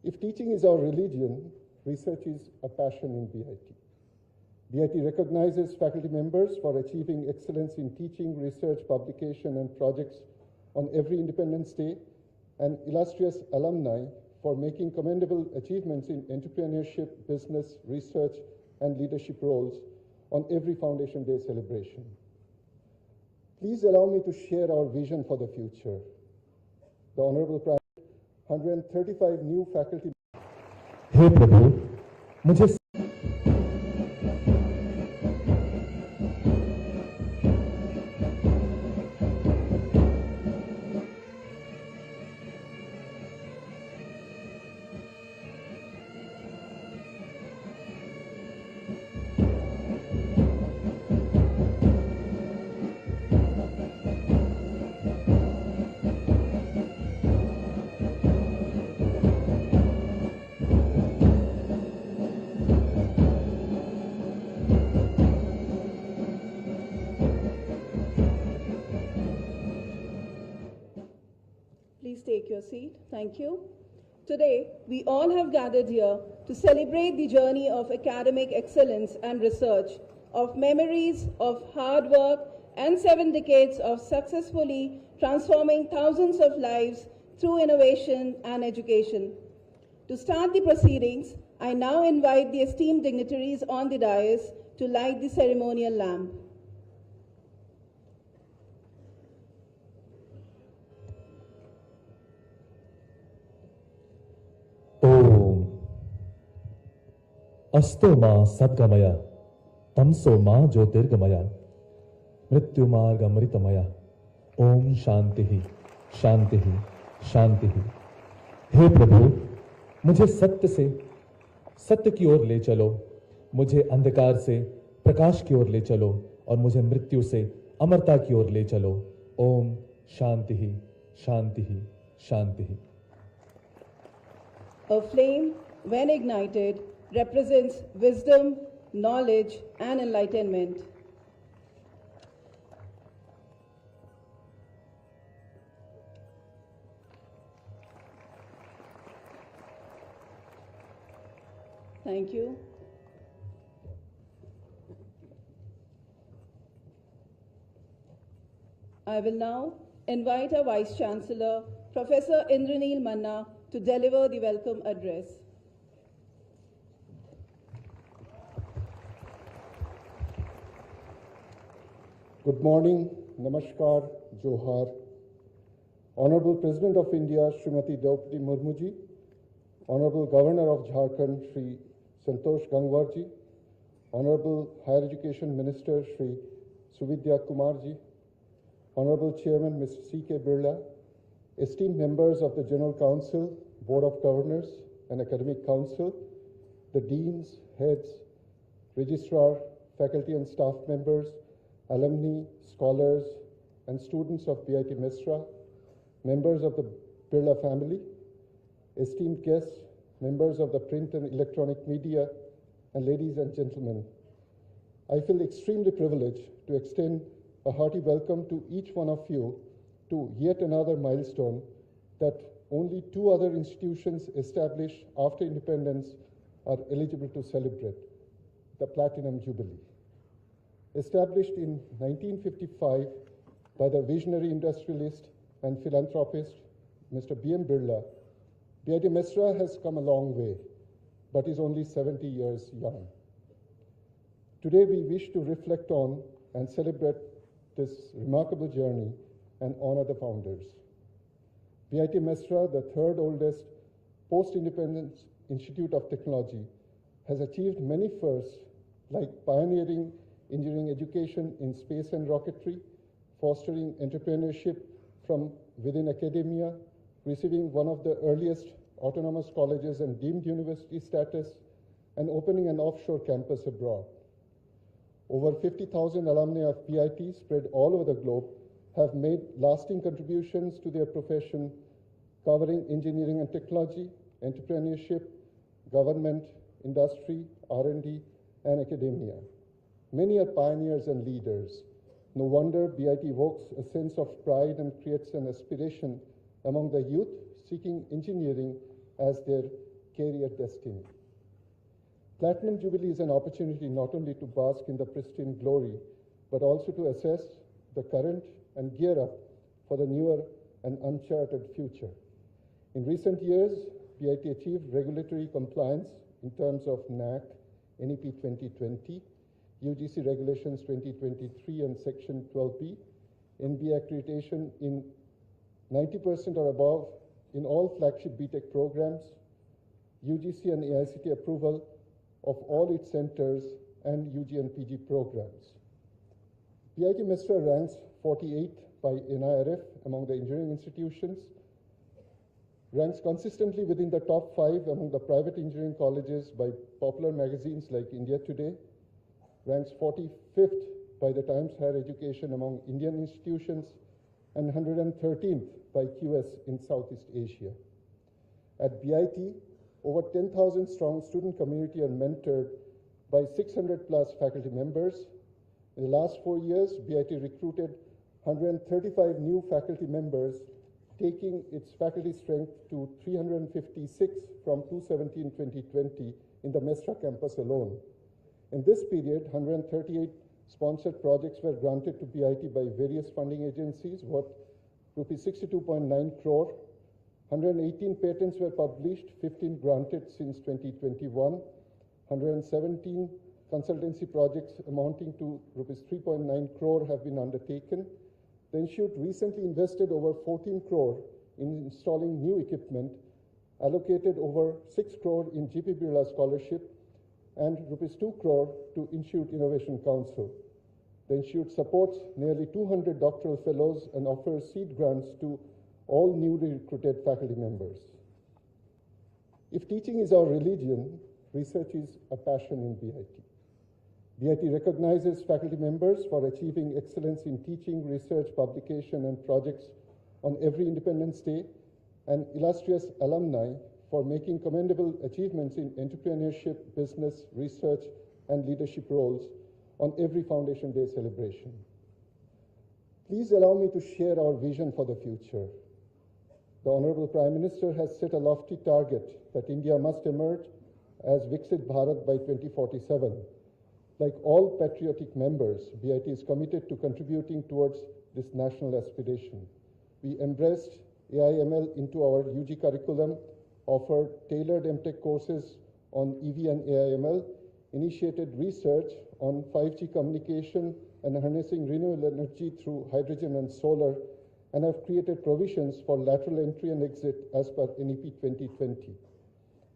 If teaching is our religion, research is a passion in BIT. BIT recognizes faculty members for achieving excellence in teaching, research, publication, and projects on every Independence Day, and illustrious alumni for making commendable achievements in entrepreneurship, business, research, and leadership roles on every Foundation Day celebration. Please allow me to share our vision for the future. The Honorable Prime Minister, 135 new faculty. हे प्रभु, मुझे Please take your seat. Thank you. Today, we all have gathered here to celebrate the journey of academic excellence and research, of memories of hard work, and 7 decades of successfully transforming thousands of lives through innovation and education. To start the proceedings, I now invite the esteemed dignitaries on the dais to light the ceremonial lamp. ओम अस्तो मा सद्गमय तमसो मा ज्योतिर्गमय मृत्युमार्गमृतमय ओम शांति शांति शांति। हे प्रभु, मुझे सत्य की ओर ले चलो, मुझे अंधकार से प्रकाश की ओर ले चलो और मुझे मृत्यु से अमरता की ओर ले चलो। ओम शांति शांति शांति। A flame, when ignited, represents wisdom, knowledge, and enlightenment. Thank you. I will now invite our Vice Chancellor, Professor Indraneel Manna, to deliver the welcome address. Good morning, Namaskar, Johar. Honorable President of India, Srimati Draupadi Murmuji, Honorable Governor of Jharkhand, Shri Santosh Gangwarji, Honorable Higher Education Minister, Shri Suvidya Kumarji, Honorable Chairman, Mr. C.K. Birla, esteemed members of the General Council, Board of Governors, and Academic Council, the deans, heads, registrar, faculty and staff members, alumni, scholars, and students of BIT Mesra, members of the Birla family, esteemed guests, members of the print and electronic media, and ladies and gentlemen, I feel extremely privileged to extend a hearty welcome to each one of you to yet another milestone that only 2 other institutions established after independence are eligible to celebrate, the Platinum Jubilee. Established in 1955 by the visionary industrialist and philanthropist, Mr. B.M. Birla, BIT Mesra has come a long way, but is only 70 years young. Today, we wish to reflect on and celebrate this remarkable journey and honor the founders. BIT Mesra, the 3rd oldest post-independence institute of technology, has achieved many firsts like pioneering engineering education in space and rocketry, fostering entrepreneurship from within academia, receiving one of the earliest autonomous colleges and deemed university status, and opening an offshore campus abroad. Over 50,000 alumni of BIT spread all over the globe have made lasting contributions to their profession, covering engineering and technology, entrepreneurship, government, industry, R&D, and academia. Many are pioneers and leaders. No wonder BIT evokes a sense of pride and creates an aspiration among the youth seeking engineering as their career destiny. Platinum Jubilee is an opportunity not only to bask in the pristine glory, but also to assess the current and gear up for the newer and uncharted future. In recent years, BIT achieved regulatory compliance in terms of NAC, NEP 2020, UGC Regulations 2023 and Section 12B, NBA accreditation in 90% or above in all flagship BTech programs, UGC and AICTE approval of all its centers and UG and PG programs. BIT Mesra ranks 48 by NIRF among the engineering institutions, ranks consistently within the top 5 among the private engineering colleges by popular magazines like India Today, ranks 45th by the Times Higher Education among Indian institutions, and 113th by QS in Southeast Asia. At BIT, over 10,000 strong student community are mentored by 600 plus faculty members. In the last 4 years, BIT recruited 135 new faculty members, taking its faculty strength to 356 from 270 in 2020 in the Mesra campus alone. In this period, 138 sponsored projects were granted to BIT by various funding agencies worth rupees 62.9 crore. 118 patents were published, 15 granted since 2021. 117 consultancy projects amounting to rupees 3.9 crore have been undertaken. The institute recently invested over 14 crore in installing new equipment, allocated over 6 crore in GP Birla scholarship, and rupees 2 crore to Institute Innovation Council. The institute supports nearly 200 doctoral fellows and offers seed grants to all newly recruited faculty members. If teaching is our religion, research is a passion in BIT. BIT recognizes faculty members for achieving excellence in teaching, research, publication, and projects on every Independence Day, and illustrious alumni for making commendable achievements in entrepreneurship, business, research, and leadership roles on every Foundation Day celebration. Please allow me to share our vision for the future. The Honorable Prime Minister has set a lofty target that India must emerge as Viksit Bharat by 2047. Like all patriotic members, BIT is committed to contributing towards this national aspiration. We embraced AI/ML into our UG curriculum, offered tailored MTech courses on EV and AI/ML, initiated research on 5G communication and harnessing renewable energy through hydrogen and solar, and have created provisions for lateral entry and exit as per NEP 2020.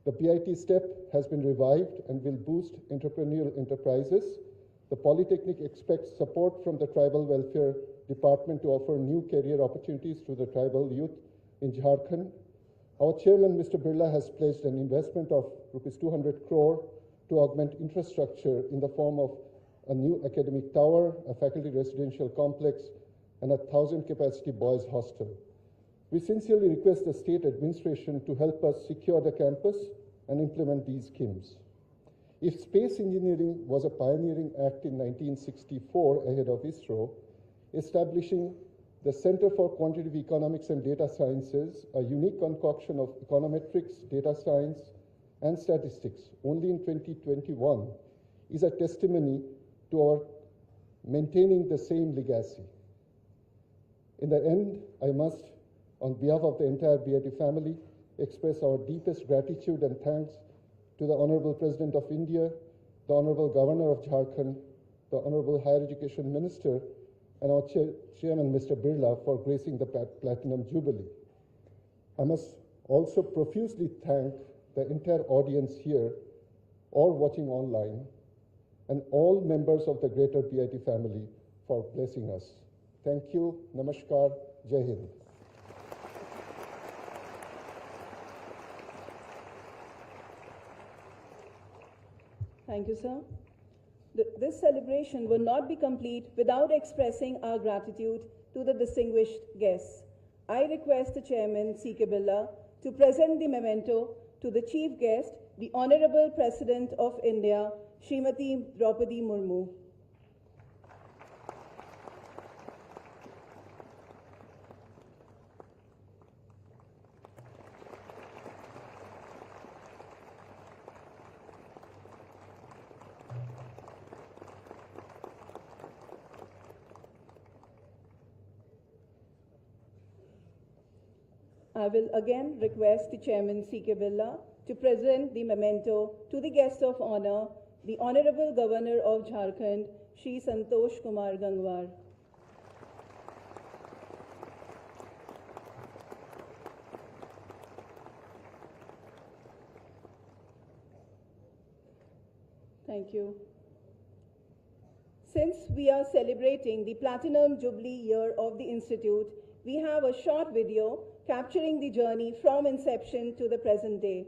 The BIT STEP has been revived and will boost entrepreneurial enterprises. The Polytechnic expects support from the Tribal Welfare Department to offer new career opportunities to the tribal youth in Jharkhand. Our chairman, Mr. Birla, has pledged an investment of rupees 200 crore to augment infrastructure in the form of a new academic tower, a faculty residential complex, and a 1,000 capacity boys hostel. We sincerely request the state administration to help us secure the campus and implement these schemes. If space engineering was a pioneering act in 1964 ahead of ISRO, establishing the Center for Quantitative Economics and Data Sciences, a unique concoction of econometrics, data science, and statistics, only in 2021, is a testimony to our maintaining the same legacy. In the end, I must, on behalf of the entire BIT family, express our deepest gratitude and thanks to the Honorable President of India, the Honorable Governor of Jharkhand, the Honorable Higher Education Minister, and our Chairman, Mr. Birla, for gracing the Platinum Jubilee. I must also profusely thank the entire audience here or watching online, and all members of the greater BIT family for blessing us. Thank you. Namaskar. Jai Hind. Thank you, sir. This celebration will not be complete without expressing our gratitude to the distinguished guests. I request the Chairman, C.K. Birla, to present the memento to the Chief Guest, the Honorable President of India, Srimati Draupadi Murmu. I will again request the Chairman C.K. Birla to present the memento to the guest of honor, the Honorable Governor of Jharkhand, Shri Santosh Kumar Gangwar. Thank you. Since we are celebrating the Platinum Jubilee year of the Institute, we have a short video capturing the journey from inception to the present day.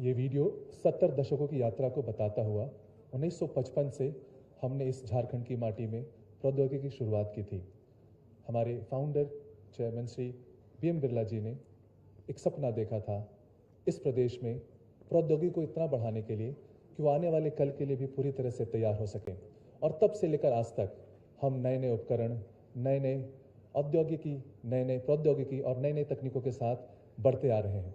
ये video 70 दशकों की यात्रा को बताता हुआ 1955 से हमने इस झारखंड की माटी में प्रौद्योगिकी की शुरुआत की थी। हमारे founder chairman Shri B.M. Birla ji ने एक सपना देखा था इस प्रदेश में प्रौद्योगिकी को इतना बढ़ाने के लिए कि वो आने वाले कल के लिए भी पूरी तरह से तैयार हो सके। और तब से लेकर आज तक हम नए नए उपकरण, नए नए औद्योगिकी, नए नए प्रौद्योगिकी और नई नई तकनीकों के साथ बढ़ते आ रहे हैं।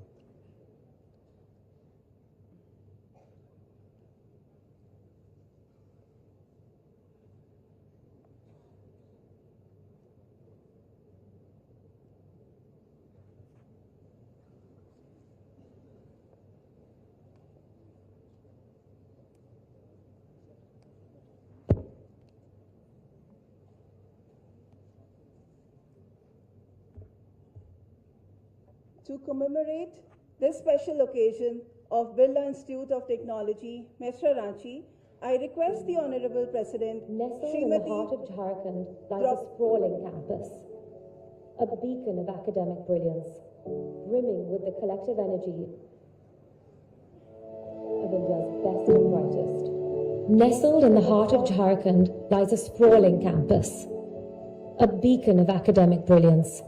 To commemorate this special occasion of Birla Institute of Technology, Mesra Ranchi, I request the Honorable President, Nestled in the heart of Jharkhand lies a sprawling campus, a beacon of academic brilliance, brimming with the collective energy of India's best and brightest. Nestled in the heart of Jharkhand lies a sprawling campus, a beacon of academic brilliance,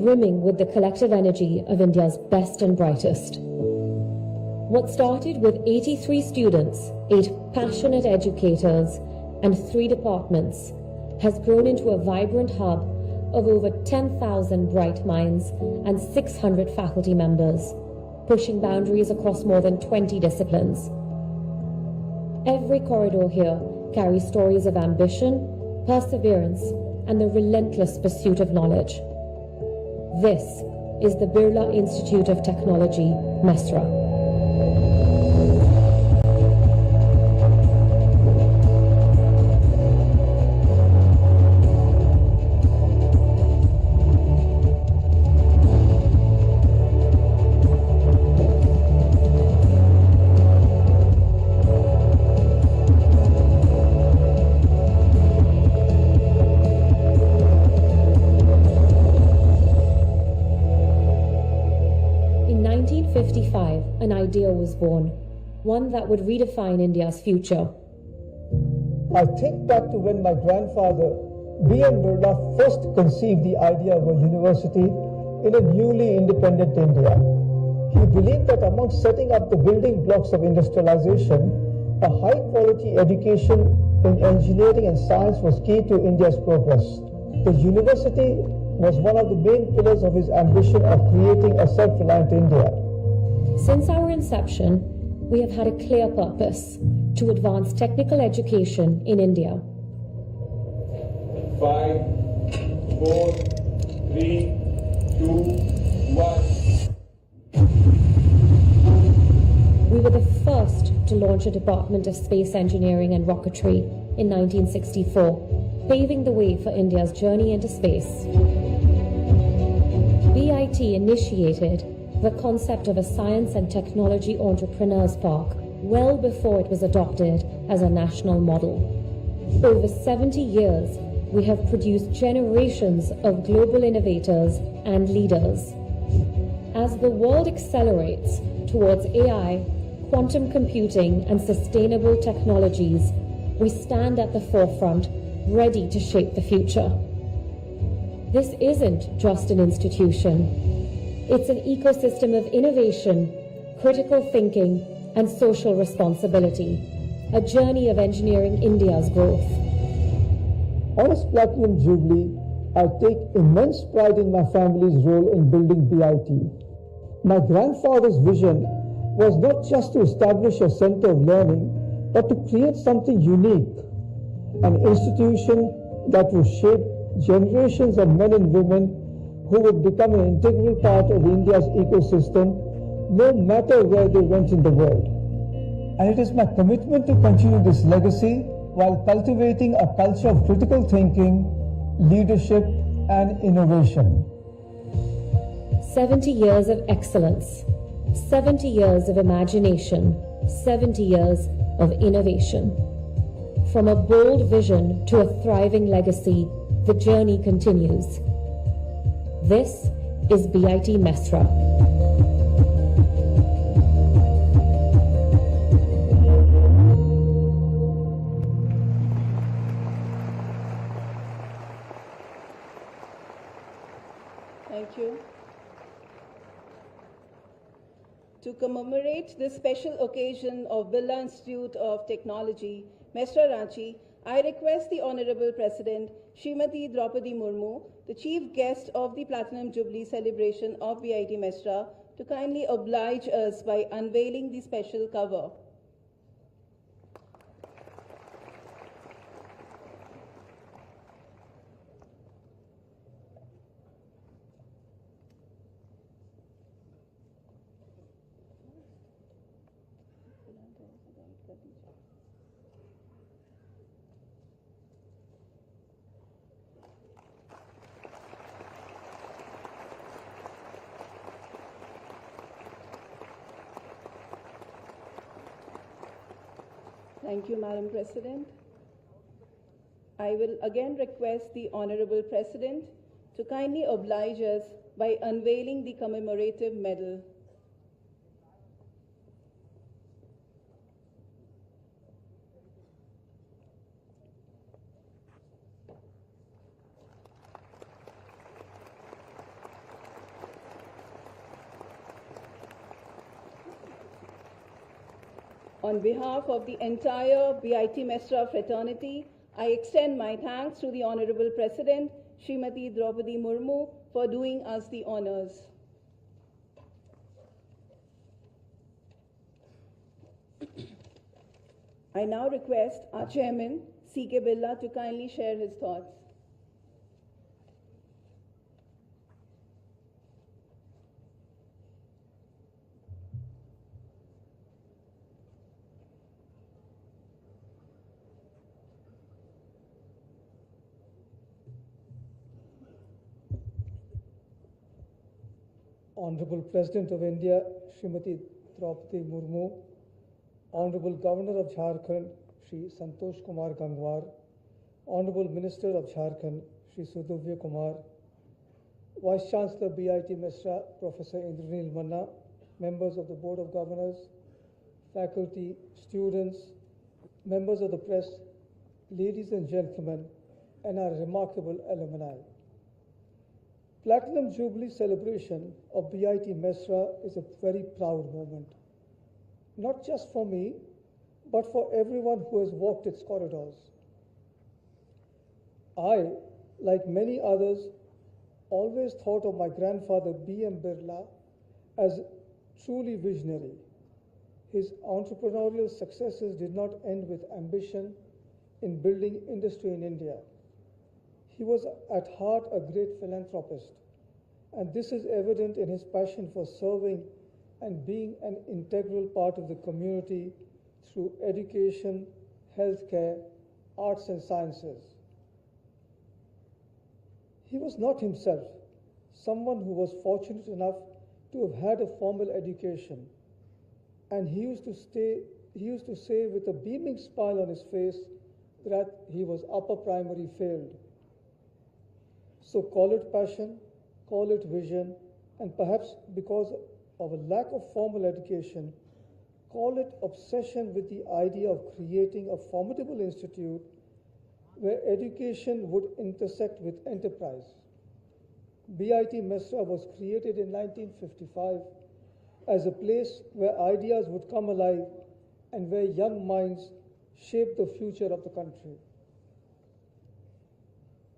brimming with the collective energy of India's best and brightest. What started with 83 students, 8 passionate educators, and 3 departments has grown into a vibrant hub of over 10,000 bright minds and 600 faculty members, pushing boundaries across more than 20 disciplines. Every corridor here carries stories of ambition, perseverance, and the relentless pursuit of knowledge. This is the Birla Institute of Technology, Mesra. An idea was born, one that would redefine India's future. I think back to when my grandfather, B.M. Birla, first conceived the idea of a university in a newly independent India. He believed that among setting up the building blocks of industrialization, a high-quality education in engineering and science was key to India's progress. The university was one of the main pillars of his ambition of creating a self-reliant India. Since our inception, we have had a clear purpose to advance technical education in India. 5, 4, 3, 2, 1. We were the first to launch a Department of Space Engineering and Rocketry in 1964, paving the way for India's journey into space. BIT initiated the concept of a science and technology entrepreneurs park well before it was adopted as a national model. Over 70 years, we have produced generations of global innovators and leaders. As the world accelerates towards AI, quantum computing, and sustainable technologies, we stand at the forefront, ready to shape the future. This isn't just an institution. It's an ecosystem of innovation, critical thinking, and social responsibility, a journey of engineering India's growth. On its Platinum Jubilee, I take immense pride in my family's role in building BIT. My grandfather's vision was not just to establish a center of learning, but to create something unique, an institution that would shape generations of men and women who would become an integral part of India's ecosystem, no matter where they went in the world. And it is my commitment to continue this legacy while cultivating a culture of critical thinking, leadership, and innovation. 70 years of excellence, 70 years of imagination, 70 years of innovation. From a bold vision to a thriving legacy, the journey continues. This is BIT Mesra. Thank you. To commemorate this special occasion of Birla Institute of Technology, Mesra Ranchi, I request the Honorable President, Srimati Draupadi Murmu, the Chief Guest of the Platinum Jubilee celebration of BIT Mesra, to kindly oblige us by unveiling the special cover. Thank you, Madam President. I will again request the Honorable President to kindly oblige us by unveiling the commemorative medal. On behalf of the entire BIT Mesra fraternity, I extend my thanks to the Honorable President, Srimati Draupadi Murmu, for doing us the honors. I now request our Chairman, C.K. Birla, to kindly share his thoughts. Honorable President of India, Srimati Draupadi Murmu, Honorable Governor of Jharkhand, Shri Santosh Kumar Gangwar, Honorable Minister of Jharkhand, Shri Sudhavya Kumar, Vice Chancellor BIT Mesra, Professor Indranil Manna, members of the Board of Governors, faculty, students, members of the press, ladies and gentlemen, and our remarkable alumni. Platinum Jubilee celebration of BIT Mesra is a very proud moment, not just for me, but for everyone who has walked its corridors. I, like many others, always thought of my grandfather B.M. Birla as truly visionary. His entrepreneurial successes did not end with ambition in building industry in India. He was at heart a great philanthropist, and this is evident in his passion for serving and being an integral part of the community through education, healthcare, arts and sciences. He was not himself someone who was fortunate enough to have had a formal education, and he used to say with a beaming smile on his face that he was upper primary failed. So call it passion, call it vision, and perhaps because of a lack of formal education, call it obsession with the idea of creating a formidable institute where education would intersect with enterprise. BIT Mesra was created in 1955 as a place where ideas would come alive and where young minds shape the future of the country.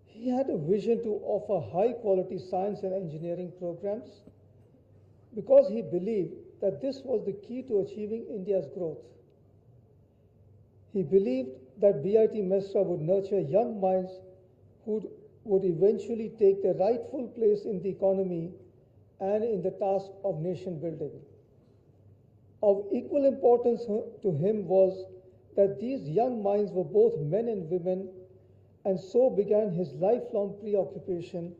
He had a vision to offer high-quality science and engineering programs because he believed that this was the key to achieving India's growth. He believed that BIT Mesra would nurture young minds who would eventually take their rightful place in the economy and in the task of nation building. Of equal importance to him was that these young minds were both men and women, and so began his lifelong preoccupation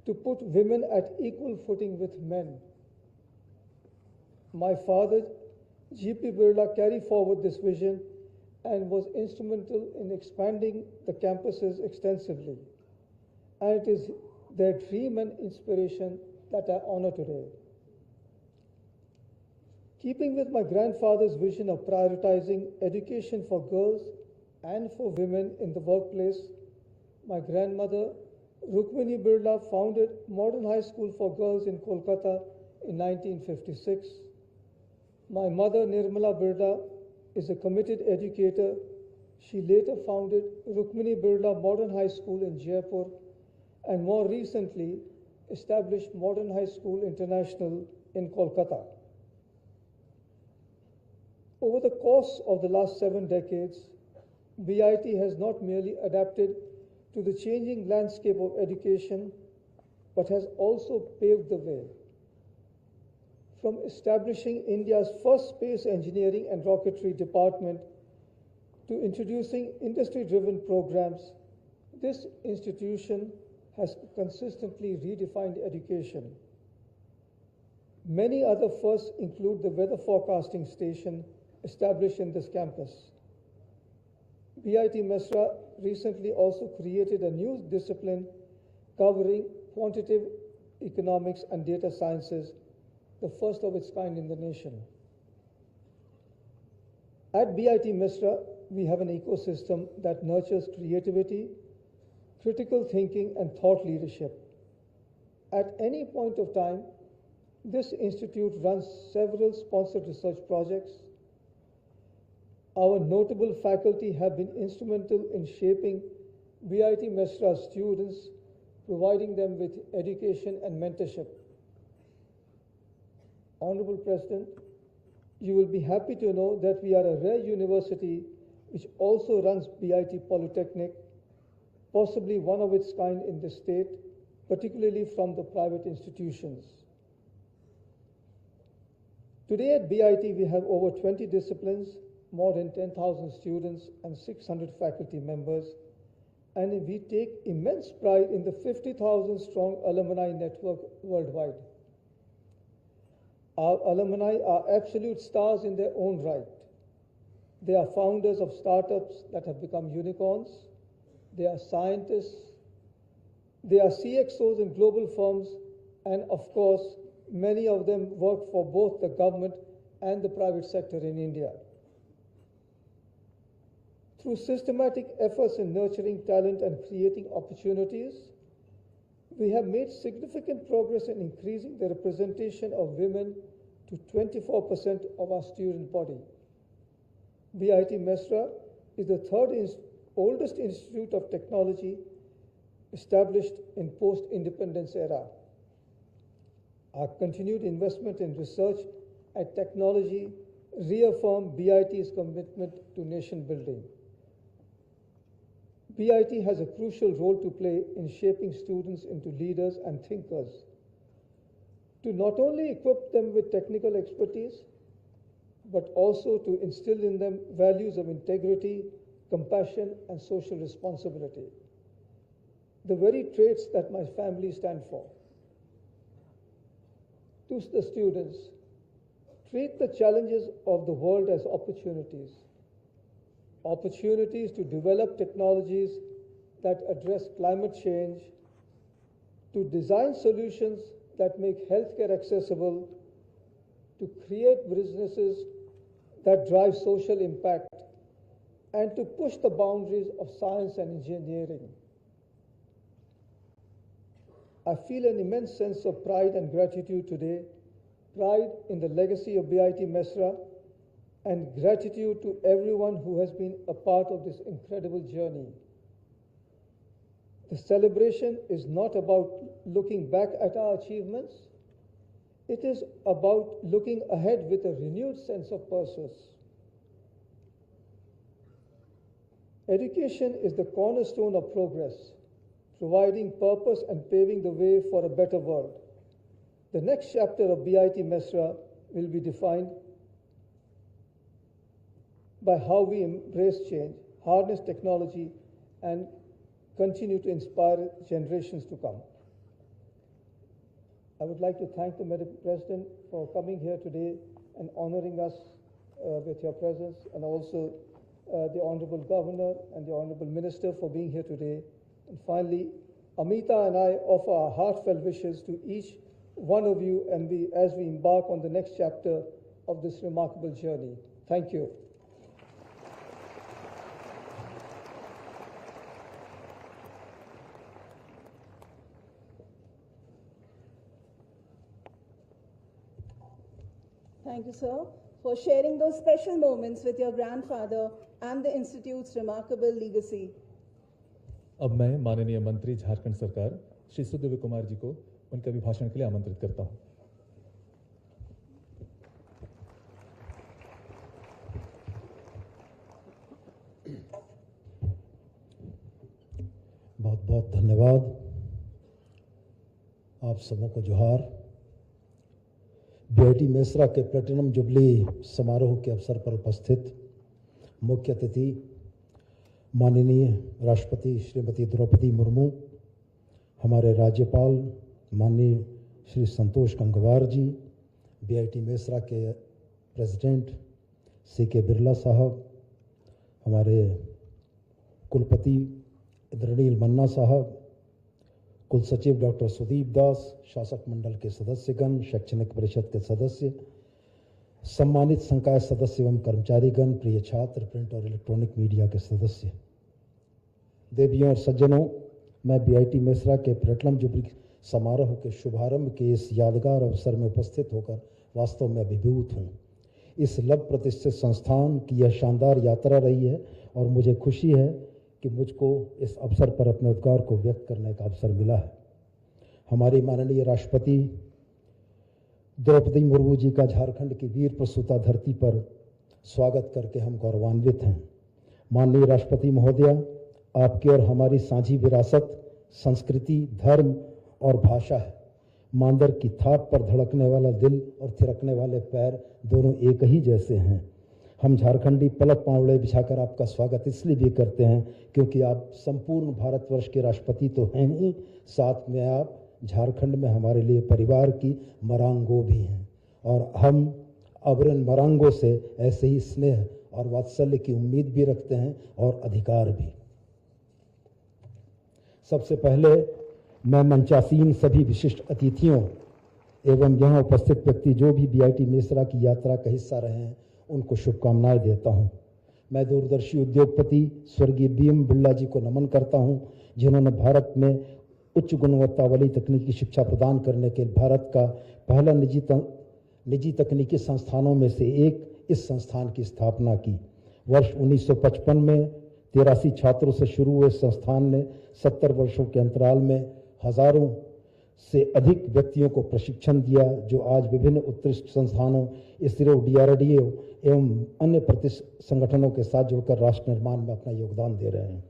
to put women at equal footing with men. My father, G.P. Birla, carried forward this vision and was instrumental in expanding the campuses extensively. And it is their dream and inspiration that I honor today. Keeping with my grandfather's vision of prioritizing education for girls and for women in the workplace, my grandmother, Rukmini Birla, founded Modern High School for Girls in Kolkata in 1956. My mother, Nirmala Birla, is a committed educator. She later founded Rukmini Birla Modern High School in Jaipur and more recently established Modern High School International in Kolkata. Over the course of the last 7 decades, BIT has not merely adapted to the changing landscape of education, but has also paved the way. From establishing India's first space engineering and rocketry department to introducing industry-driven programs, this institution has consistently redefined education. Many other firsts include the weather forecasting station established in this campus. BIT Mesra recently also created a new discipline covering quantitative economics and data sciences, the first of its kind in the nation. At BIT Mesra, we have an ecosystem that nurtures creativity, critical thinking, and thought leadership. At any point of time, this institute runs several sponsored research projects. Our notable faculty have been instrumental in shaping BIT Mesra students, providing them with education and mentorship. Honorable President, you will be happy to know that we are a rare university which also runs BIT Polytechnic, possibly one of its kind in the state, particularly from the private institutions. Today at BIT, we have over 20 disciplines, more than 10,000 students, and 600 faculty members, and we take immense pride in the 50,000 strong alumni network worldwide. Our alumni are absolute stars in their own right. They are founders of startups that have become unicorns. They are scientists. They are CXOs in global firms. And of course, many of them work for both the government and the private sector in India. Through systematic efforts in nurturing talent and creating opportunities, we have made significant progress in increasing the representation of women to 24% of our student body. BIT Mesra is the third oldest institute of technology established in post-independence era. Our continued investment in research and technology reaffirm BIT's commitment to nation building. BIT has a crucial role to play in shaping students into leaders and thinkers. to not only equip them with technical expertise, but also to instill in them values of integrity, compassion, and social responsibility. The very traits that my family stand for. To the students, treat the challenges of the world as opportunities. Opportunities to develop technologies that address climate change, to design solutions that make healthcare accessible, to create businesses that drive social impact, and to push the boundaries of science and engineering. I feel an immense sense of pride and gratitude today, pride in the legacy of BIT Mesra, and gratitude to everyone who has been a part of this incredible journey. The celebration is not about looking back at our achievements. It is about looking ahead with a renewed sense of purpose. Education is the cornerstone of progress, providing purpose and paving the way for a better world. The next chapter of BIT Mesra will be defined by how we embrace change, harness technology, and continue to inspire generations to come. I would like to thank the Madam President for coming here today and honoring us with your presence, and also the Honorable Governor and the Honorable Minister for being here today. And finally, Amita and I offer our heartfelt wishes to each one of you as we embark on the next chapter of this remarkable journey. Thank you. Thank you, sir, for sharing those special moments with your grandfather and the Institute's remarkable legacy. अब मैं माननीय मंत्री झारखंड सरकार श्री सुदेव कुमार जी को उनके अभिभाषण के लिए आमंत्रित करता हूं। बहुत बहुत धन्यवाद। आप सबों को जोहार। BIT मेसरा के प्लेटिनम जुबली समारोह के अवसर पर उपस्थित मुख्य अतिथि माननीय राष्ट्रपति श्रीमती द्रौपदी मुर्मू, हमारे राज्यपाल माननीय श्री संतोष गंगवार जी, BIT मेसरा के प्रेसिडेंट CK बिरला साहब, हमारे कुलपति इंद्रनील मन्ना साहब, कुल सचिव डॉक्टर सुदीप दास, शासक मंडल के सदस्यगण, शैक्षणिक परिषद के सदस्य, सम्मानित संकाय सदस्य एवं कर्मचारीगण, प्रिय छात्र, प्रिंट और इलेक्ट्रॉनिक मीडिया के सदस्य, देवियों और सज्जनों, मैं BIT मेसरा के प्लेटिनम जुबली समारोह के शुभारंभ के इस यादगार अवसर में उपस्थित होकर वास्तव में अभिभूत हूँ। इस लव प्रतिष्ठित संस्थान की यह शानदार यात्रा रही है और मुझे खुशी है कि मुझको इस अवसर पर अपने उद्गार को व्यक्त करने का अवसर मिला है। हमारी माननीय राष्ट्रपति द्रौपदी मुर्मू जी का झारखंड की वीर प्रसूता धरती पर स्वागत करके हम गौरवान्वित हैं। माननीय राष्ट्रपति महोदया, आपकी और हमारी साझी विरासत, संस्कृति, धर्म और भाषा है। मांदर की थाप पर धड़कने वाला दिल और थिरकने वाले पैर दोनों एक ही जैसे हैं। हम झारखंडी पलक पांवड़े बिछाकर आपका स्वागत इसलिए भी करते हैं क्योंकि आप संपूर्ण भारतवर्ष के राष्ट्रपति तो हैं ही, साथ में आप झारखंड में हमारे लिए परिवार की मरांगो भी हैं और हम अब इन मरांगों से ऐसे ही स्नेह और वात्सल्य की उम्मीद भी रखते हैं और अधिकार भी। सबसे पहले मैं मंचासीन सभी विशिष्ट अतिथियों एवं यहाँ उपस्थित व्यक्ति जो भी BIT मेसरा की यात्रा का हिस्सा रहे हैं उनको शुभकामनाएं देता हूं। मैं दूरदर्शी उद्योगपति स्वर्गीय BM बिरला जी को नमन करता हूं, जिन्होंने भारत में उच्च गुणवत्ता वाली तकनीकी शिक्षा प्रदान करने के भारत का पहला निजी तकनीकी संस्थानों में से एक इस संस्थान की स्थापना की। वर्ष 1955 में 83 छात्रों से शुरू हुए संस्थान ने 70 वर्षों के अंतराल में हजारों से अधिक व्यक्तियों को प्रशिक्षण दिया, जो आज विभिन्न उत्कृष्ट संस्थानों ISRO, DRDO एवं अन्य प्रतिष्ठित संगठनों के साथ जुड़कर राष्ट्र निर्माण में अपना योगदान दे रहे हैं।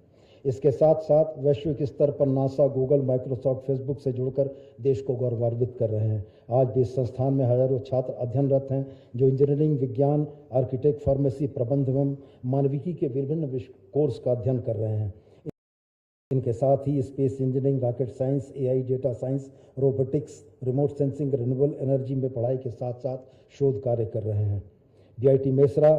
इसके साथ साथ वैश्विक स्तर पर नासा, गूगल, माइक्रोसॉफ्ट, फेसबुक से जुड़कर देश को गौरवान्वित कर रहे हैं। आज भी इस संस्थान में हजारों छात्र अध्ययनरत हैं जो इंजीनियरिंग, विज्ञान, आर्किटेक्ट, फार्मेसी, प्रबंध एवं मानविकी के विभिन्न कोर्स का अध्ययन कर रहे हैं। इनके साथ ही space engineering, rocket science, AI, data science, robotics, remote sensing, renewable energy में पढ़ाई के साथ साथ शोध कार्य कर रहे हैं। बीआईटी मेसरा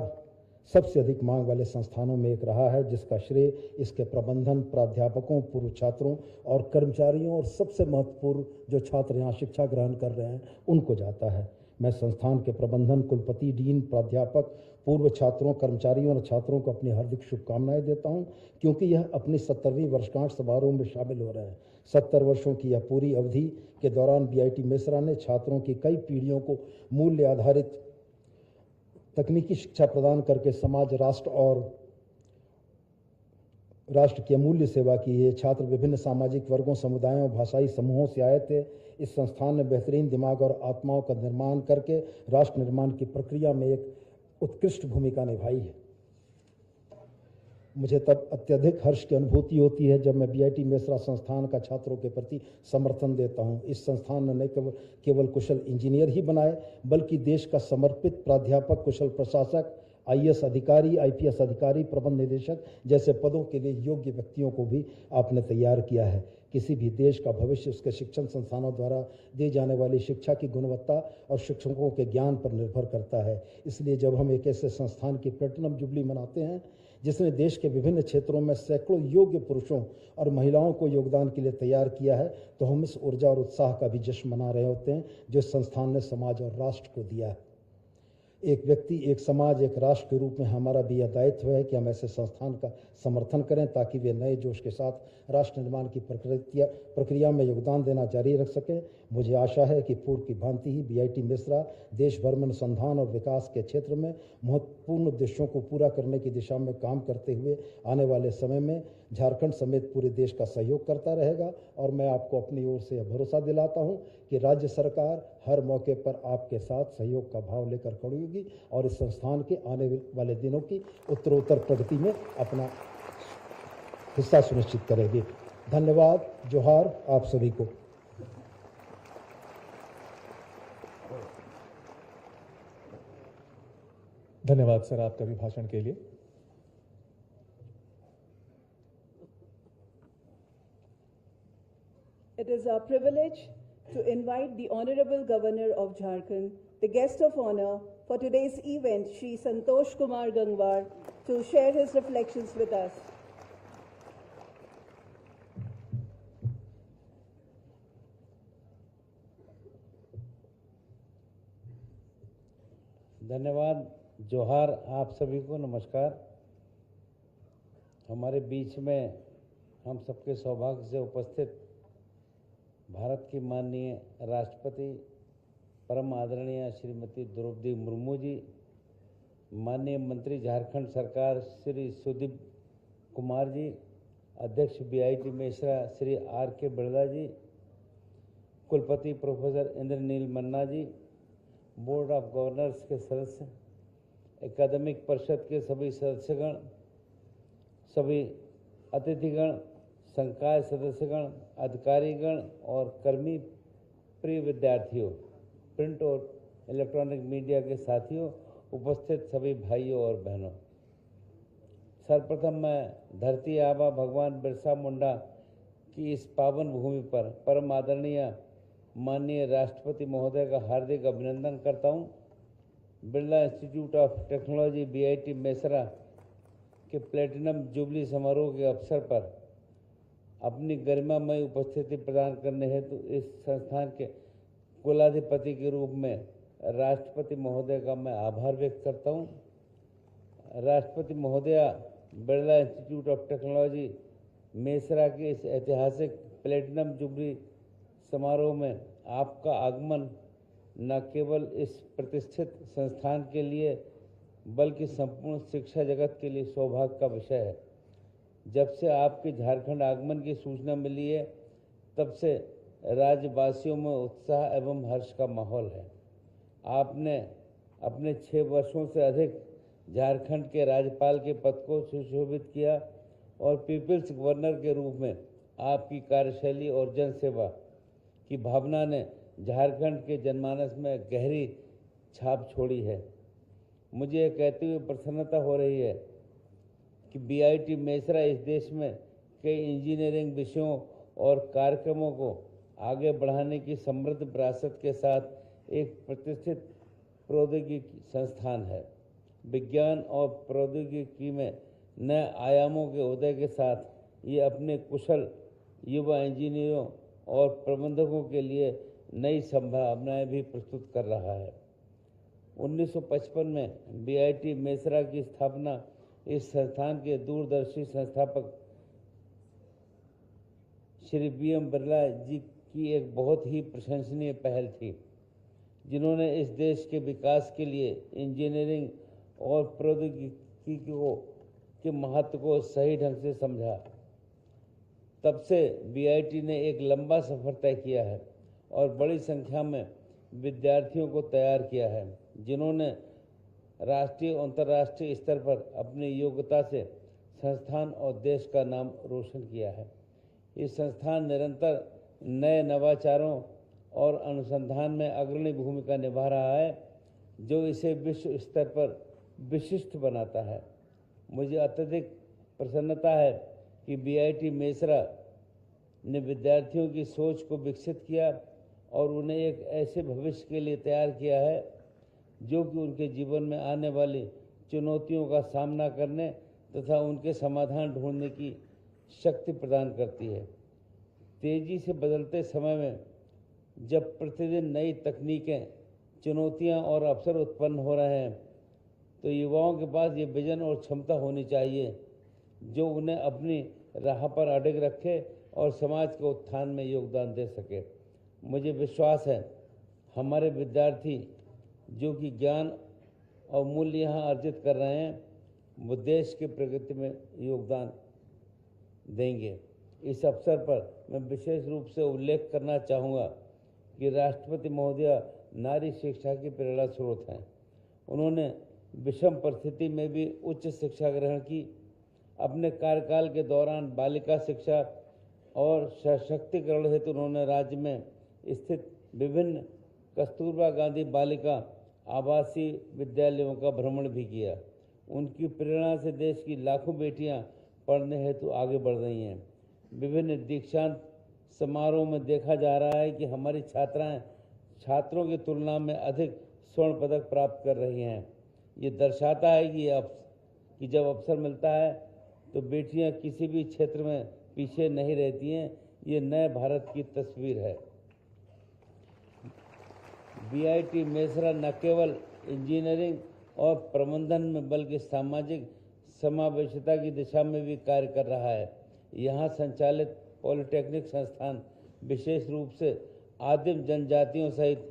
सबसे अधिक मांग वाले संस्थानों में एक रहा है, जिसका श्रेय इसके प्रबंधन, प्राध्यापकों, पूर्व छात्रों और कर्मचारियों और सबसे महत्वपूर्ण जो छात्र यहाँ शिक्षा ग्रहण कर रहे हैं उनको जाता है। मैं संस्थान के प्रबंधन, कुलपति, डीन, प्राध्यापक, पूर्व छात्रों, कर्मचारियों और छात्रों को अपनी हार्दिक शुभकामनाएं देता हूं, क्योंकि यह अपनी 70वीं वर्षगांठ समारोह में शामिल हो रहे हैं। 70 वर्षों की यह पूरी अवधि के दौरान बीआईटी मेसरा ने छात्रों की कई पीढ़ियों को मूल्य आधारित तकनीकी शिक्षा प्रदान करके समाज, राष्ट्र की अमूल्य सेवा की। ये छात्र विभिन्न सामाजिक वर्गों, समुदायों, भाषाई समूहों से आए थे। इस संस्थान ने बेहतरीन दिमाग और आत्माओं का निर्माण करके राष्ट्र निर्माण की प्रक्रिया में एक उत्कृष्ट भूमिका निभाई है। मुझे तब अत्यधिक हर्ष की अनुभूति होती है जब मैं बीआईटी मेसरा संस्थान का छात्रों के प्रति समर्थन देता हूं। इस संस्थान ने न केवल कुशल इंजीनियर ही बनाए, बल्कि देश का समर्पित प्राध्यापक, कुशल प्रशासक, आईएएस अधिकारी, आईपीएस अधिकारी, प्रबंध निदेशक जैसे पदों के लिए योग्य व्यक्तियों को भी आपने तैयार किया है। किसी भी देश का भविष्य उसके शिक्षण संस्थानों द्वारा दी जाने वाली शिक्षा की गुणवत्ता और शिक्षकों के ज्ञान पर निर्भर करता है। इसलिए जब हम एक ऐसे संस्थान की प्लेटिनम जुबली मनाते हैं जिसने देश के विभिन्न क्षेत्रों में सैकड़ों योग्य पुरुषों और महिलाओं को योगदान के लिए तैयार किया है, तो हम इस ऊर्जा और उत्साह का भी जश्न मना रहे होते हैं जो इस संस्थान ने समाज और राष्ट्र को दिया है। एक व्यक्ति, एक समाज, एक राष्ट्र के रूप में हमारा भी यह दायित्व है कि हम ऐसे संस्थान का समर्थन करें ताकि वे नए जोश के साथ राष्ट्र निर्माण की प्रक्रिया में योगदान देना जारी रख सकें। मुझे आशा है कि पूर्व की भांति ही बीआईटी मेसरा देश भर में अनुसंधान और विकास के क्षेत्र में महत्वपूर्ण उद्देश्यों को पूरा करने की दिशा में काम करते हुए आने वाले समय में झारखंड समेत पूरे देश का सहयोग करता रहेगा। और मैं आपको अपनी ओर से यह भरोसा दिलाता हूं कि राज्य सरकार हर मौके पर आपके साथ सहयोग का भाव लेकर खड़ी होगी और इस संस्थान के आने वाले दिनों की उत्तरोत्तर प्रगति में अपना हिस्सा सुनिश्चित करेगी। धन्यवाद। जोहार आप सभी को। धन्यवाद सर आपके अभिभाषण के लिए। It is our privilege to invite the Honorable Governor of Jharkhand, the guest of honor for today's event, Shri Santosh Kumar Gangwar, to share his reflections with us. धन्यवाद। जोहार आप सभी को। नमस्कार। हमारे बीच में हम सबके सौभाग्य से उपस्थित भारत की माननीय राष्ट्रपति परम आदरणीय श्रीमती द्रौपदी मुर्मू जी, माननीय मंत्री झारखंड सरकार श्री सुदीप कुमार जी, अध्यक्ष बीआईटी मेसरा श्री आर.के. बिरला जी, कुलपति professor Indranil Manna ji, board of governors के सदस्य, एकेडमिक परिषद के सभी सदस्यगण, सभी अतिथिगण, संकाय सदस्यगण, अधिकारीगण और कर्मी, प्रिय विद्यार्थियों, प्रिंट और इलेक्ट्रॉनिक मीडिया के साथियों, उपस्थित सभी भाइयों और बहनों, सर्वप्रथम मैं धरती आबा भगवान बिरसा मुंडा की इस पावन भूमि पर परम आदरणीय माननीय राष्ट्रपति महोदय का हार्दिक अभिनंदन करता हूं। Birla institute of technology BIT Mesra के प्लेटिनम जुबली समारोह के अवसर पर अपनी गरिमामयी उपस्थिति प्रदान करने हेतु इस संस्थान के कुलाधिपति के रूप में राष्ट्रपति महोदय का मैं आभार व्यक्त करता हूं। राष्ट्रपति महोदया, Birla institute of technology Mesra के इस ऐतिहासिक प्लेटिनम जुबली समारोह में आपका आगमन न केवल इस प्रतिष्ठित संस्थान के लिए बल्कि संपूर्ण शिक्षा जगत के लिए सौभाग्य का विषय है। जब से आपके झारखंड आगमन की सूचना मिली है, तब से राज्यवासियों में उत्साह एवं हर्ष का माहौल है। आपने अपने 6 वर्षों से अधिक झारखंड के राज्यपाल के पद को सुशोभित किया और पीपल्स गवर्नर के रूप में आपकी कार्यशैली और जनसेवा की भावना ने झारखंड के जनमानस में गहरी छाप छोड़ी है। मुझे यह कहते हुए प्रसन्नता हो रही है कि बीआईटी मेसरा इस देश में कई इंजीनियरिंग विषयों और कार्यक्रमों को आगे बढ़ाने की समृद्ध विरासत के साथ एक प्रतिष्ठित प्रौद्योगिकी संस्थान है। विज्ञान और प्रौद्योगिकी में नए आयामों के उदय के साथ ये अपने कुशल युवा इंजीनियरों और प्रबंधकों के लिए नई संभावनाएं भी प्रस्तुत कर रहा है। 1955 में बीआईटी मेसरा की स्थापना इस संस्थान के दूरदर्शी संस्थापक श्री बीएम बिरला जी की एक बहुत ही प्रशंसनीय पहल थी, जिन्होंने इस देश के विकास के लिए इंजीनियरिंग और प्रौद्योगिकी के महत्व को सही ढंग से समझा। तब से बीआईटी ने एक लंबा सफर तय किया है और बड़ी संख्या में विद्यार्थियों को तैयार किया है, जिन्होंने राष्ट्रीय और अंतर्राष्ट्रीय स्तर पर अपनी योग्यता से संस्थान और देश का नाम रोशन किया है। इस संस्थान निरंतर नए नवाचारों और अनुसंधान में अग्रणी भूमिका निभा रहा है, जो इसे विश्व स्तर पर विशिष्ट बनाता है। मुझे अत्यधिक प्रसन्नता है कि बीआईटी मेसरा ने विद्यार्थियों की सोच को विकसित किया और उन्हें एक ऐसे भविष्य के लिए तैयार किया है जो कि उनके जीवन में आने वाली चुनौतियों का सामना करने तथा उनके समाधान ढूंढने की शक्ति प्रदान करती है। तेजी से बदलते समय में जब प्रतिदिन नई तकनीकें, चुनौतियां और अवसर उत्पन्न हो रहे हैं, तो युवाओं के पास ये विजन और क्षमता होनी चाहिए जो उन्हें अपनी राह पर अडिग रखे और समाज के उत्थान में योगदान दे सके। मुझे विश्वास है हमारे विद्यार्थी जो कि ज्ञान और मूल्य यहाँ अर्जित कर रहे हैं, वो देश की प्रगति में योगदान देंगे। इस अवसर पर मैं विशेष रूप से उल्लेख करना चाहूँगा कि राष्ट्रपति महोदया नारी शिक्षा की प्रेरणा स्रोत हैं। उन्होंने विषम परिस्थिति में भी उच्च शिक्षा ग्रहण की। अपने कार्यकाल के दौरान बालिका शिक्षा और सशक्तिकरण हेतु उन्होंने राज्य में स्थित विभिन्न कस्तूरबा गांधी बालिका आवासीय विद्यालयों का भ्रमण भी किया। उनकी प्रेरणा से देश की लाखों बेटियां पढ़ने हेतु आगे बढ़ रही हैं। विभिन्न दीक्षांत समारोह में देखा जा रहा है कि हमारी छात्राएं छात्रों की तुलना में अधिक स्वर्ण पदक प्राप्त कर रही हैं। ये दर्शाता है कि जब अवसर मिलता है तो बेटियां किसी भी क्षेत्र में पीछे नहीं रहती हैं। ये नए भारत की तस्वीर है। बीआईटी मेसरा न केवल इंजीनियरिंग और प्रबंधन में बल्कि सामाजिक समावेशिता की दिशा में भी कार्य कर रहा है। यहाँ संचालित पॉलिटेक्निक संस्थान विशेष रूप से आदिम जनजातियों सहित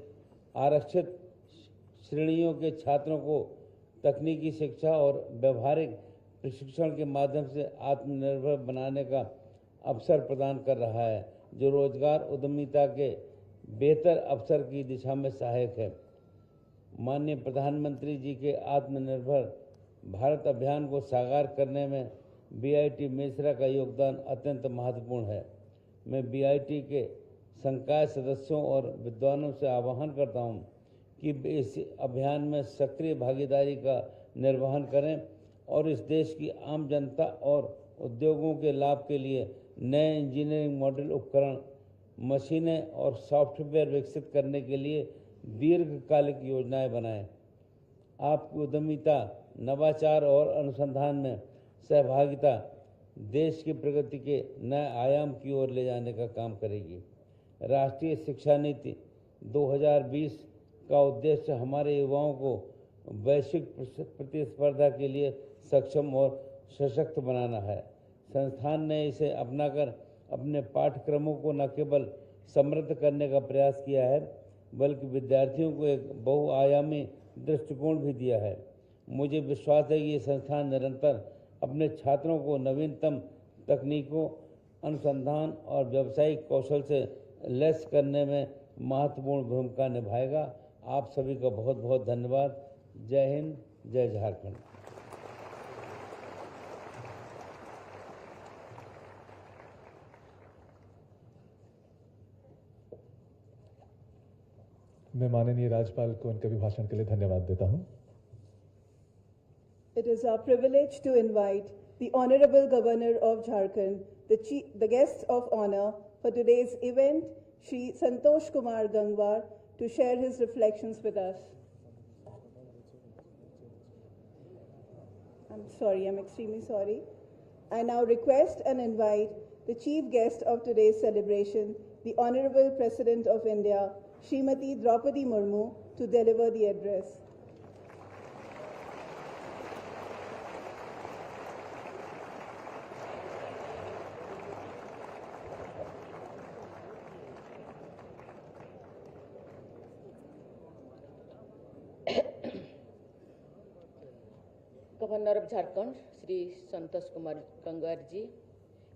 आरक्षित श्रेणियों के छात्रों को तकनीकी शिक्षा और व्यवहारिक प्रशिक्षण के माध्यम से आत्मनिर्भर बनाने का अवसर प्रदान कर रहा है, जो रोजगार उद्यमिता के बेहतर अवसर की दिशा में सहायक है। माननीय प्रधानमंत्री जी के आत्मनिर्भर भारत अभियान को साकार करने में बीआईटी मेसरा का योगदान अत्यंत महत्वपूर्ण है। मैं बीआईटी के संकाय सदस्यों और विद्वानों से आह्वान करता हूं कि इस अभियान में सक्रिय भागीदारी का निर्वहन करें और इस देश की आम जनता और उद्योगों के लाभ के लिए नए इंजीनियरिंग मॉडल, उपकरण, मशीनें और सॉफ्टवेयर विकसित करने के लिए दीर्घकालिक योजनाएं बनाएं। आपकी उद्यमिता, नवाचार और अनुसंधान में सहभागिता देश की प्रगति के नए आयाम की ओर ले जाने का काम करेगी। राष्ट्रीय शिक्षा नीति 2020 का उद्देश्य हमारे युवाओं को वैश्विक प्रतिस्पर्धा के लिए सक्षम और सशक्त बनाना है। संस्थान ने इसे अपनाकर अपने पाठ्यक्रमों को न केवल समृद्ध करने का प्रयास किया है, बल्कि विद्यार्थियों को एक बहुआयामी दृष्टिकोण भी दिया है। मुझे विश्वास है कि ये संस्थान निरंतर अपने छात्रों को नवीनतम तकनीकों, अनुसंधान और व्यावसायिक कौशल से लैस करने में महत्वपूर्ण भूमिका निभाएगा। आप सभी का बहुत बहुत धन्यवाद। जय हिंद, जय झारखंड। मैं माननीय राज्यपाल को उनके अभिभाषण के लिए धन्यवाद देता हूं। It is our privilege to invite the Honorable Governor of Jharkhand, the guest of honor for today's event, Shri Santosh Kumar Gangwar, to share his reflections with us. I'm extremely sorry. I now request and invite the chief guest of today's celebration, the Honorable President of India, Srimati Draupadi Murmu, to deliver the address. Governor of Jharkhand, Shri Santosh Kumar Gangwar ji,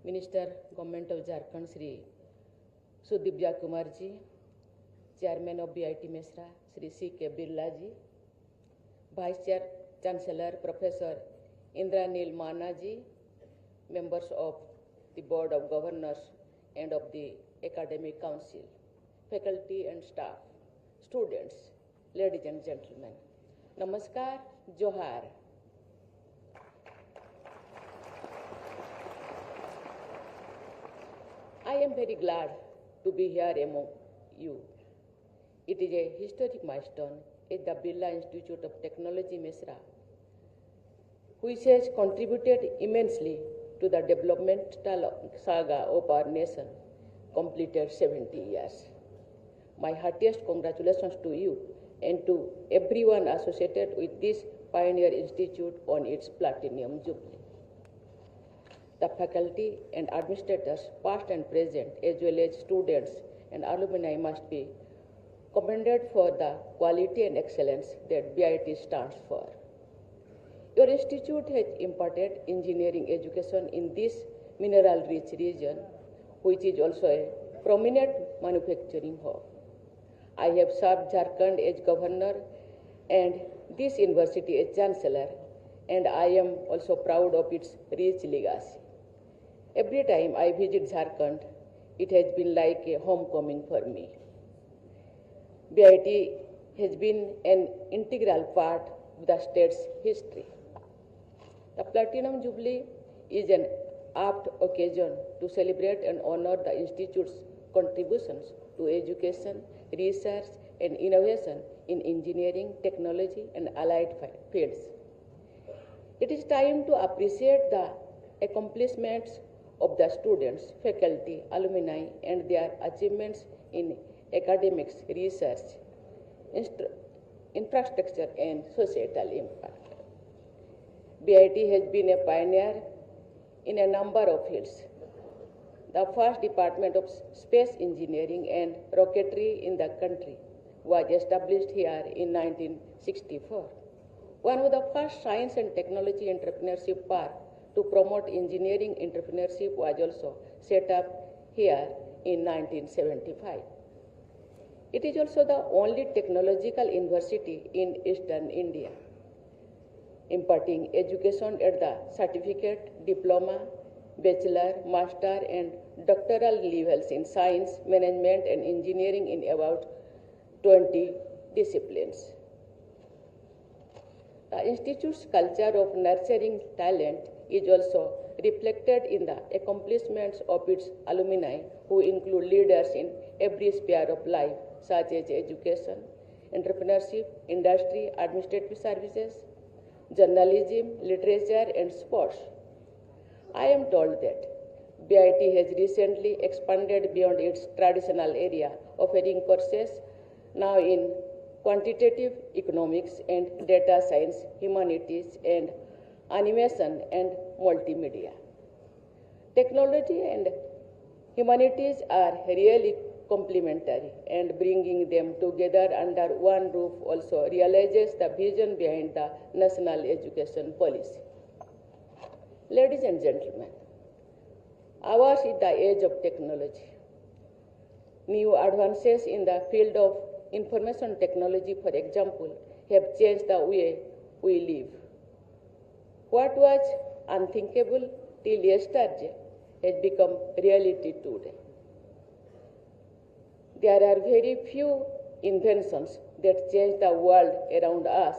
Minister, Government of Jharkhand, Shri Sudipja Kumar ji, Chairman of BIT Mesra, Shri C.K. Birla ji, Vice Chancellor, Professor Indranil Mana ji, members of the Board of Governors and of the Academic Council, faculty and staff, students, ladies and gentlemen. Namaskar, Johar. I am very glad to be here among you. It is a historic milestone at the Birla Institute of Technology, Mesra, which has contributed immensely to the developmental saga of our nation, completed 70 years. My heartiest congratulations to you and to everyone associated with this Pioneer Institute on its Platinum Jubilee. The faculty and administrators, past and present, as well as students and alumni must be commended for the quality and excellence that BIT stands for. Your institute has imparted engineering education in this mineral-rich region, which is also a prominent manufacturing hub. I have served Jharkhand as governor and this university as chancellor, and I am also proud of its rich legacy. Every time I visit Jharkhand, it has been like a homecoming for me. BIT has been an integral part of the state's history. The Platinum Jubilee is an apt occasion to celebrate and honor the Institute's contributions to education, research, and innovation in engineering, technology, and allied fields. It is time to appreciate the accomplishments of the students, faculty, alumni, and their achievements in academics, research, infrastructure, and societal impact. BIT has been a pioneer in a number of fields. The first Department of Space Engineering and Rocketry in the country was established here in 1964. One of the first science and technology entrepreneurship park to promote engineering entrepreneurship was also set up here in 1975. It is also the only technological university in Eastern India, imparting education at the certificate, diploma, bachelor, master, and doctoral levels in science, management, and engineering in about 20 disciplines. The Institute's culture of nurturing talent is also reflected in the accomplishments of its alumni, who include leaders in every sphere of life, such as education, entrepreneurship, industry, administrative services, journalism, literature, and sports. I am told that BIT has recently expanded beyond its traditional area, offering courses now in quantitative economics and data science, humanities, and animation and multimedia. Technology and humanities are really complementary, and bringing them together under one roof also realizes the vision behind the national education policy. Ladies and gentlemen, ours is the age of technology. New advances in the field of information technology, for example, have changed the way we live. What was unthinkable till yesterday has become reality today. There are very few inventions that change the world around us,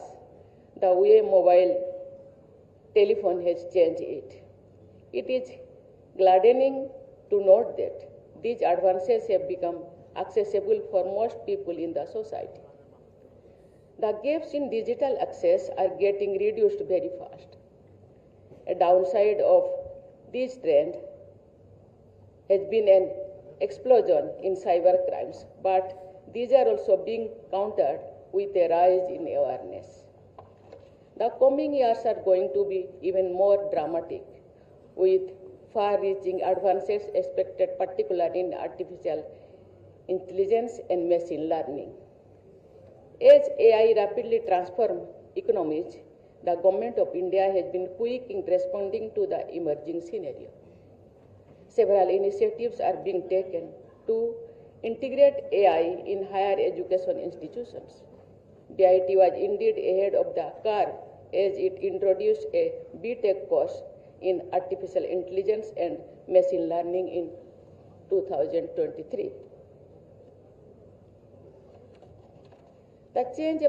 the way mobile telephone has changed it. It is gladdening to note that these advances have become accessible for most people in the society. The gaps in digital access are getting reduced very fast. A downside of this trend has been an explosion in cyber crimes, but these are also being countered with a rise in awareness. The coming years are going to be even more dramatic, with far-reaching advances expected, particularly in artificial intelligence and machine learning. As AI rapidly transforms economies, the Government of India has been quick in responding to the emerging scenario. Several initiatives are being taken to integrate AI in higher education institutions. BIT was indeed ahead of the curve as it introduced a BTech course in artificial intelligence and machine learning in 2023. The change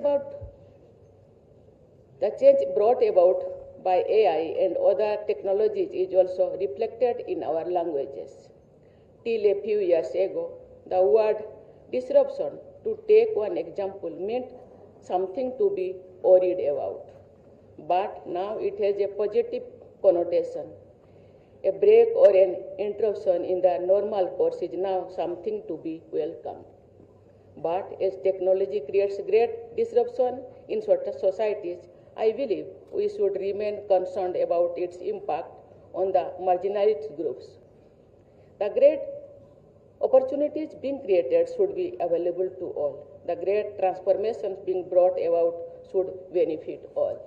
brought about by AI and other technologies is also reflected in our languages. Till a few years ago, the word disruption, to take one example, meant something to be worried about. But now it has a positive connotation. A break or an interruption in the normal course is now something to be welcomed. But as technology creates great disruption in societies, I believe we should remain concerned about its impact on the marginalized groups. The great opportunities being created should be available to all. The great transformations being brought about should benefit all.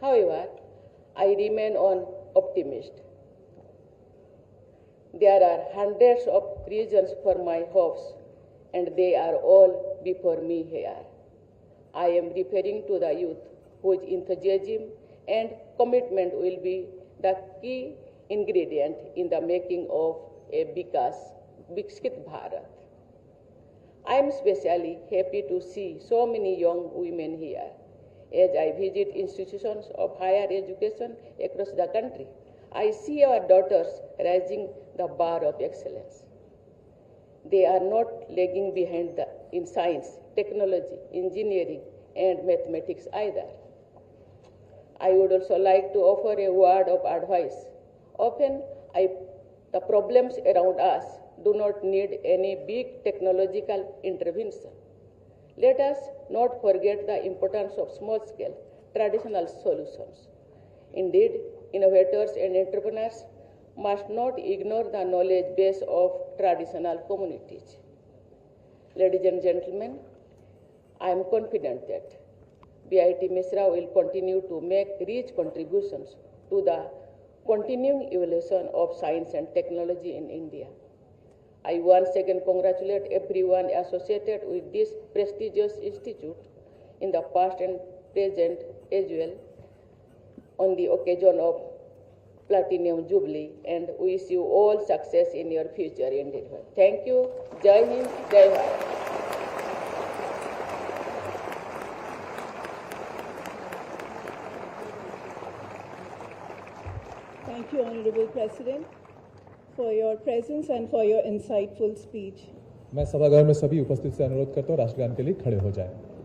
However, I remain an optimist. There are hundreds of reasons for my hopes, and they are all before me here. I am referring to the youth whose enthusiasm and commitment will be the key ingredient in the making of a Viksit Bharat. I am especially happy to see so many young women here. As I visit institutions of higher education across the country, I see our daughters raising the bar of excellence. They are not lagging behind in science, technology, engineering, and mathematics either. I would also like to offer a word of advice. Often, the problems around us do not need any big technological intervention. Let us not forget the importance of small-scale, traditional solutions. Indeed, innovators and entrepreneurs must not ignore the knowledge base of traditional communities. Ladies and gentlemen, I am confident that BIT Misra will continue to make rich contributions to the continuing evolution of science and technology in India. I once again congratulate everyone associated with this prestigious institute in the past and present as well on the occasion of Platinum Jubilee, and wish you all success in your future endeavor. Thank you. Jai Hind, Jai Bharat. Thank you, Honorable President, for your presence and for your insightful speech. मैं सभागार में सभी उपस्थित से अनुरोध करता हूँ राष्ट्रगान के लिए खड़े हो जाएं।